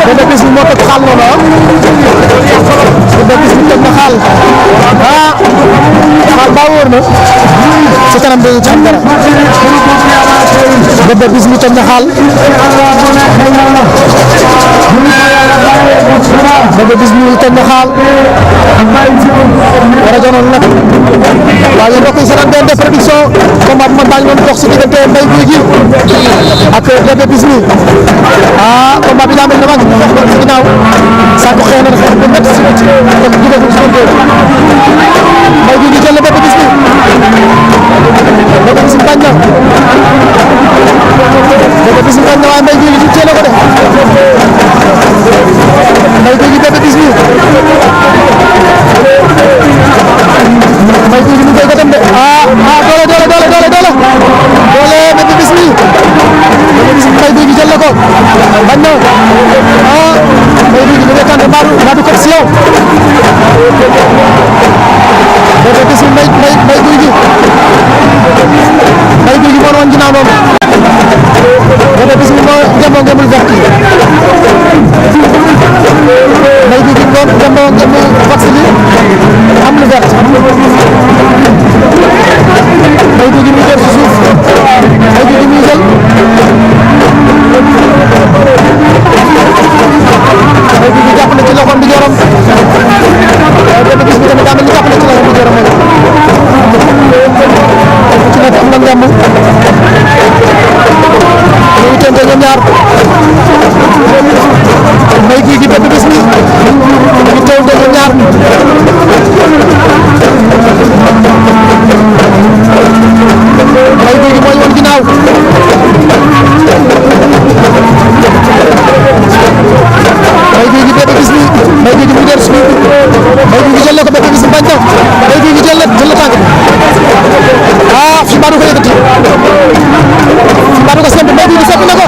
Bébé Bismi moo teg xaal noonu Bébé Bismi teg na xaal xaal ba wóor na ci kanam bi ci am dara Bébé Bismi teg na xaal Bébé Bismi teg na xaal war a jonoon nag waaye mbokk yi seen benn production combat bu ma daañu doon dox si diggante Mbaye Gouy Gui ak Bébé Bismi combat bi daa mel ne maa ngi dox ba ci ginnaaw Sakho xëy na xeex bu métti si métti kon jugagul si kontóor Mbaye Gouy Gui jël na Bébé Bismi Bébé Bismi bañ na Bébé Bismi bañ na waaye Mbaye Gouy Gui jëlee ko de Mbaye Gouy Gui Bébé Bismi Mbaye Gouy Gui mu koy gëtam de doole Bébé Bismi Mbaye Gouy Gui jël na ko bañ na Mbaye Gouy Gui mu ngi tànn mbaadu ko si yow Bébé Bismi Mbaye Gouy Gui Mbaye Gouy Gui moo woon ginnaaw noonu Bébé Bismi moo ngemul vert yi Mbaye Gouy Gui ngemul vax li am lu vert Mbaye Gouy Gui mu jël si suuf Mbaye Gouy Gui mu jël Mbaye Gouy Gui jàpp na ci loxo ndijooram Bébé Bismi tamit daa mel ni jàpp na ci loxo ndijooram ci nekk am na ngemb ñu tënte ñoom ñaar Mbaye Gouy Gui Bébé Bismi ñu tënte ñoom ñaar Mbaye Gouy Gui mooy woon ginnaaw Mbaye Gouy Gui Bébé Bismi Mbaye Gouy Gui mu ngi si Mbaye Gouy Gui jël na ko Bébé Bismi bañ na Mbaye Gouy Gui jël na tànk fi mbaadu ko yëkkati fi mbaadu ko semb Mbaye Gouy Gui semb na ko